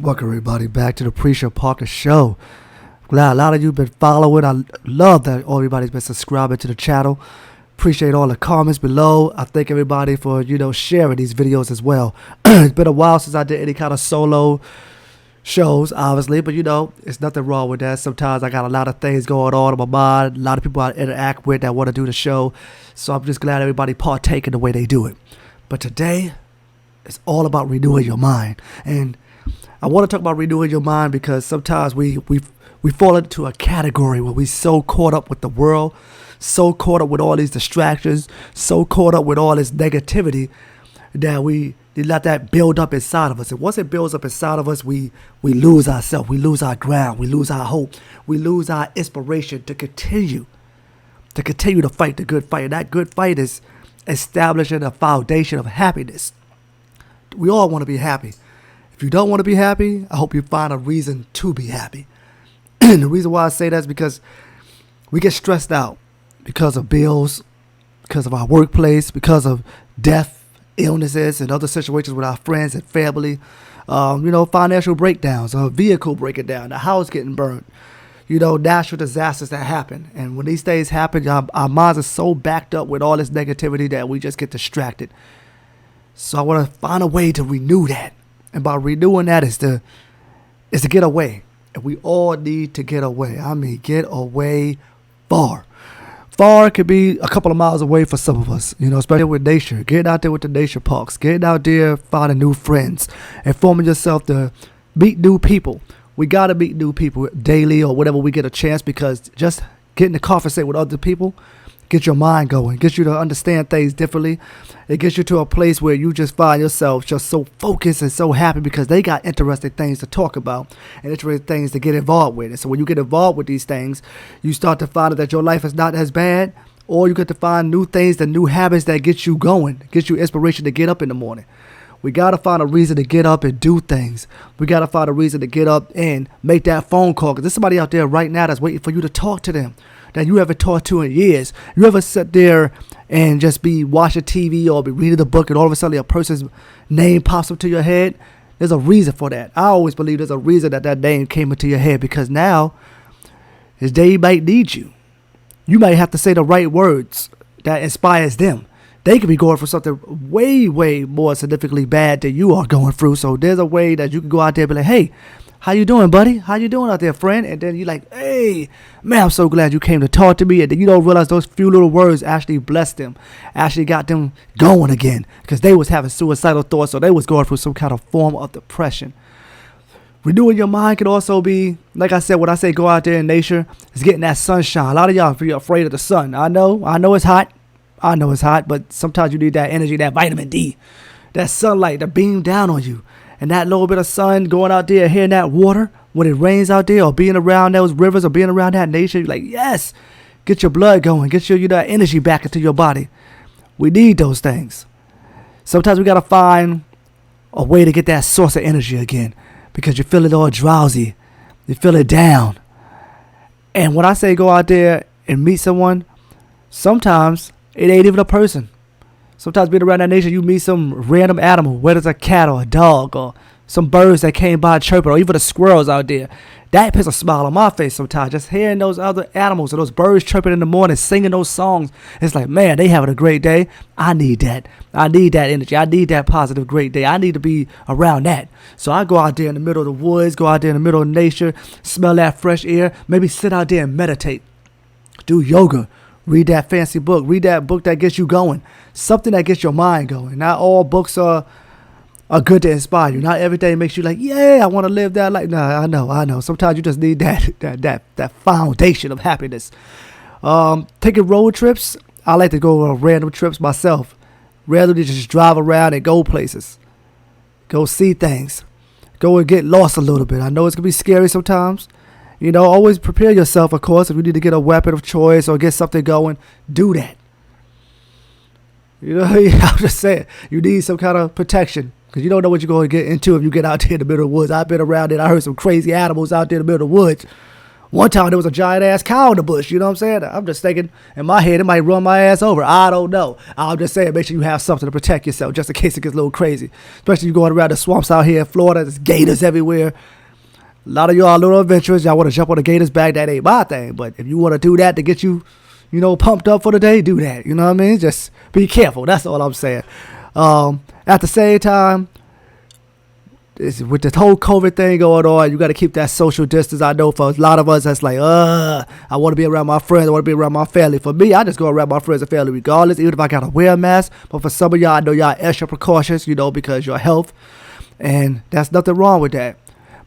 Welcome everybody back to the Pre-Show Parker Show. Glad a lot of you been following. I love that everybody's been subscribing to the channel. Appreciate all the comments below. I thank everybody for sharing these videos as well. It's been a while since I did any kind of solo shows, obviously, but it's nothing wrong with that. Sometimes I got a lot of things going on in my mind, a lot of people I interact with that want to do the show, so I'm just glad everybody partaking the way they do it. But today, it's all about renewing your mind. And I want to talk about renewing your mind because sometimes we fall into a category where we so caught up with the world, so caught up with all these distractions, so caught up with all this negativity that we let that build up inside of us. And once it builds up inside of us, we lose ourselves, we lose our ground, we lose our hope, we lose our inspiration to continue to fight the good fight. And that good fight is establishing a foundation of happiness. We all want to be happy. If you don't want to be happy, I hope you find a reason to be happy. And the reason why I say that is because we get stressed out because of bills, because of our workplace, because of death, illnesses, and other situations with our friends and family. Financial breakdowns, a vehicle breaking down, the house getting burned, natural disasters that happen. And when these things happen, our minds are so backed up with all this negativity that we just get distracted. So I want to find a way to renew that. And by renewing that is to get away. And we all need to get away. I mean, get away far. Far could be a couple of miles away for some of us, especially with nature. Getting out there with the nature parks. Getting out there, finding new friends. And forming yourself to meet new people. We got to meet new people daily or whenever we get a chance, because just getting to conversate with other people gets your mind going, gets you to understand things differently. It gets you to a place where you just find yourself just so focused and so happy because they got interesting things to talk about and interesting things to get involved with. And so when you get involved with these things, you start to find out that your life is not as bad, or you get to find new things and new habits that get you going, get you inspiration to get up in the morning. We got to find a reason to get up and do things. We got to find a reason to get up and make that phone call, because there's somebody out there right now that's waiting for you to talk to them that you haven't talked to in years. You ever sit there and just be watching TV or be reading a book and all of a sudden a person's name pops up to your head? There's a reason for that. I always believe there's a reason that name came into your head, because now they might need you. You might have to say the right words that inspires them. They could be going for something way, way more significantly bad than you are going through. So there's a way that you can go out there and be like, hey, how you doing, buddy? How you doing out there, friend? And then you're like, hey, man, I'm so glad you came to talk to me. And then you don't realize those few little words actually blessed them, actually got them going again, because they was having suicidal thoughts, or they was going through some kind of form of depression. Renewing your mind can also be, like I said, when I say go out there in nature, it's getting that sunshine. A lot of y'all are afraid of the sun. I know it's hot. I know it's hot, but sometimes you need that energy, that vitamin D, that sunlight to beam down on you. And that little bit of sun going out there, hearing that water when it rains out there, or being around those rivers, or being around that nature, you're like, yes, get your blood going, get your that energy back into your body. We need those things. Sometimes we got to find a way to get that source of energy again, because you feel it all drowsy, you feel it down. And when I say go out there and meet someone, sometimes it ain't even a person. Sometimes being around that nature, you meet some random animal, whether it's a cat or a dog or some birds that came by chirping, or even the squirrels out there. That puts a smile on my face sometimes. Just hearing those other animals or those birds chirping in the morning, singing those songs. It's like, man, they having a great day. I need that. I need that energy. I need that positive, great day. I need to be around that. So I go out there in the middle of the woods, go out there in the middle of nature, smell that fresh air, maybe sit out there and meditate, do yoga. Read that fancy book. Read that book that gets you going. Something that gets your mind going. Not all books are good to inspire you. Not everything makes you like, yeah, I want to live that life. No, I know. Sometimes you just need that foundation of happiness. Taking road trips. I like to go on random trips myself. Rather than just drive around and go places. Go see things. Go and get lost a little bit. I know it's going to be scary sometimes. Always prepare yourself, of course. If you need to get a weapon of choice or get something going, do that. I'm just saying, you need some kind of protection, because you don't know what you're going to get into if you get out there in the middle of the woods. I've been around it. I heard some crazy animals out there in the middle of the woods. One time there was a giant ass cow in the bush. You know what I'm saying? I'm just thinking in my head it might run my ass over. I don't know. I'm just saying make sure you have something to protect yourself just in case it gets a little crazy. Especially you going around the swamps out here in Florida. There's gators everywhere. A lot of y'all are little adventurous. Y'all want to jump on the gator's back. That ain't my thing. But if you want to do that to get you, pumped up for the day, do that. You know what I mean? Just be careful. That's all I'm saying. At the same time, with this whole COVID thing going on, you got to keep that social distance. I know for a lot of us, that's like, I want to be around my friends. I want to be around my family. For me, I just go around my friends and family regardless, even if I got to wear a mask. But for some of y'all, I know y'all extra precautious, because your health. And that's nothing wrong with that.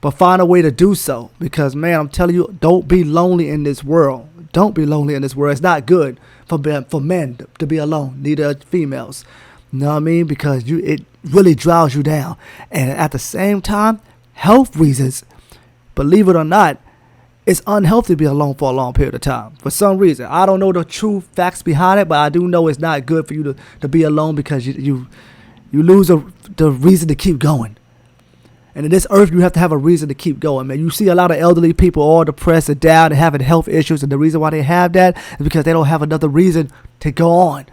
But find a way to do so. Because, man, I'm telling you, don't be lonely in this world. Don't be lonely in this world. It's not good for men to be alone, neither females. You know what I mean? Because it really drives you down. And at the same time, health reasons, believe it or not, it's unhealthy to be alone for a long period of time. For some reason. I don't know the true facts behind it, but I do know it's not good for you to be alone because you lose the reason to keep going. And in this earth, you have to have a reason to keep going, man. You see a lot of elderly people all depressed and down and having health issues. And the reason why they have that is because they don't have another reason to go on.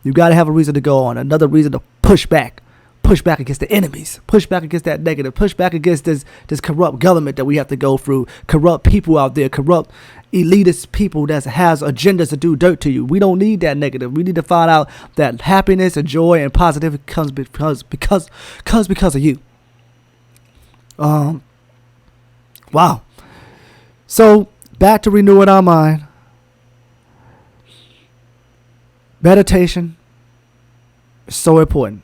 You got to have a reason to go on, another reason to push back against the enemies, push back against that negative, push back against this corrupt government that we have to go through, corrupt people out there, corrupt elitist people that has agendas to do dirt to you. We don't need that negative. We need to find out that happiness and joy and positivity comes because of you. Wow. So back to renewing our mind. Meditation is so important.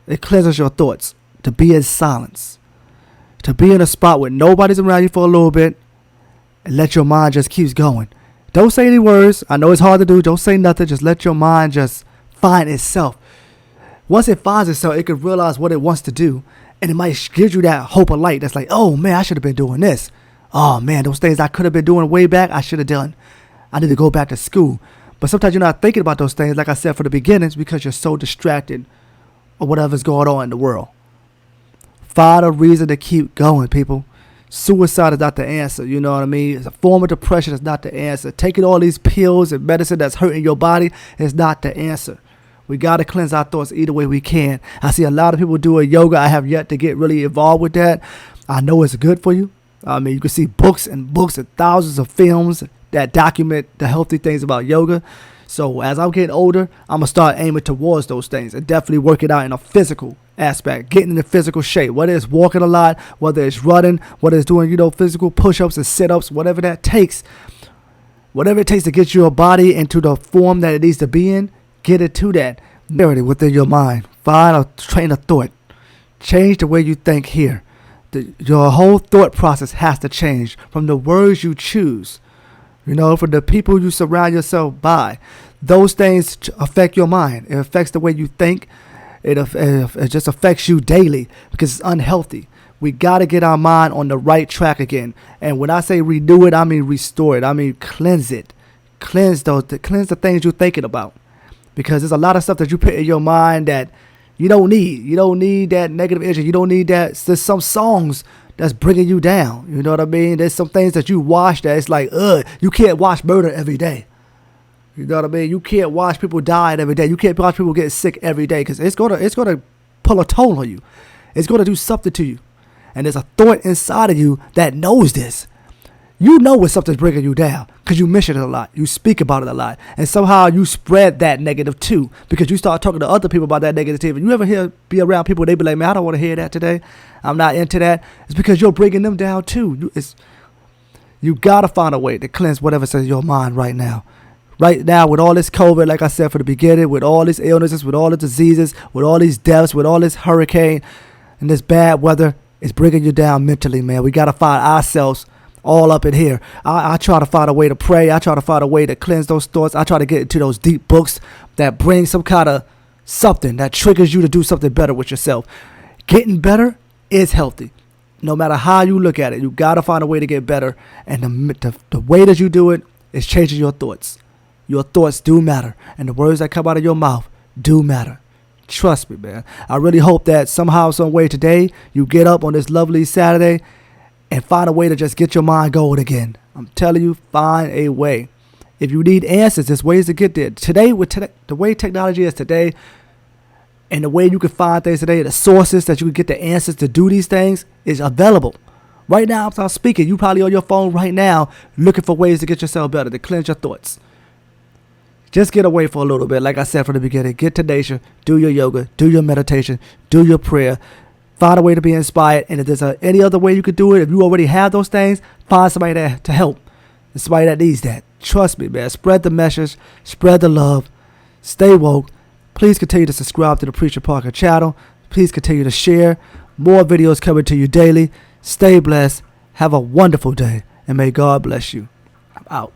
It cleanses your thoughts. To be in silence. To be in a spot where nobody's around you for a little bit. And let your mind just keeps going. Don't say any words. I know it's hard to do. Don't say nothing. Just let your mind just find itself. Once it finds itself, it can realize what it wants to do. And it might give you that hope of light. That's like, oh man, I should have been doing this. Oh man, those things I could have been doing way back, I should have done. I need to go back to school. But sometimes you're not thinking about those things, like I said, for the beginnings, because you're so distracted or whatever's going on in the world. Find a reason to keep going, people. Suicide is not the answer, you know what I mean? It's a form of depression is not the answer. Taking all these pills and medicine that's hurting your body is not the answer. We got to cleanse our thoughts either way we can. I see a lot of people doing yoga. I have yet to get really involved with that. I know it's good for you. I mean, you can see books and thousands of films that document the healthy things about yoga. So as I'm getting older, I'm going to start aiming towards those things and definitely work it out in a physical aspect, getting in the physical shape, whether it's walking a lot, whether it's running, whether it's doing, physical push-ups and sit-ups, whatever that takes. Whatever it takes to get your body into the form that it needs to be in, get it to that. Clarity within your mind. Find a train of thought. Change the way you think here. Your whole thought process has to change from the words you choose. From the people you surround yourself by. Those things affect your mind. It affects the way you think. It just affects you daily because it's unhealthy. We got to get our mind on the right track again. And when I say renew it, I mean restore it. I mean cleanse it. Cleanse the things you're thinking about. Because there's a lot of stuff that you put in your mind that you don't need. You don't need that negative energy. You don't need that. There's some songs that's bringing you down. You know what I mean? There's some things that you watch that it's like, you can't watch murder every day. You know what I mean? You can't watch people die every day. You can't watch people get sick every day because it's gonna pull a toll on you. It's gonna do something to you. And there's a thought inside of you that knows this. You know when something's bringing you down because you mention it a lot. You speak about it a lot. And somehow you spread that negative too because you start talking to other people about that negativity. You ever be around people, they be like, man, I don't want to hear that today. I'm not into that. It's because you're bringing them down too. You got to find a way to cleanse whatever's in your mind right now. Right now with all this COVID, like I said for the beginning, with all these illnesses, with all the diseases, with all these deaths, with all this hurricane and this bad weather, it's bringing you down mentally, man. We got to find ourselves all up in here. I try to find a way to pray. I try to find a way to cleanse those thoughts. I try to get into those deep books that bring some kind of something that triggers you to do something better with yourself. Getting better is healthy. No matter how you look at it, you got to find a way to get better. And the way that you do it is changing your thoughts. Your thoughts do matter. And the words that come out of your mouth do matter. Trust me, man. I really hope that somehow, some way today, you get up on this lovely Saturday and find a way to just get your mind going again. I'm telling you, find a way. If you need answers, there's ways to get there. Today, the way technology is today, and the way you can find things today, the sources that you can get the answers to do these things is available. Right now, I'm speaking. You probably on your phone right now looking for ways to get yourself better, to cleanse your thoughts. Just get away for a little bit. Like I said from the beginning, get to nature, do your yoga, do your meditation, do your prayer. Find a way to be inspired. And if there's any other way you could do it, if you already have those things, find somebody there to help. There's somebody that needs that. Trust me, man. Spread the message. Spread the love. Stay woke. Please continue to subscribe to the Preacher Parker channel. Please continue to share. More videos coming to you daily. Stay blessed. Have a wonderful day. And may God bless you. I'm out.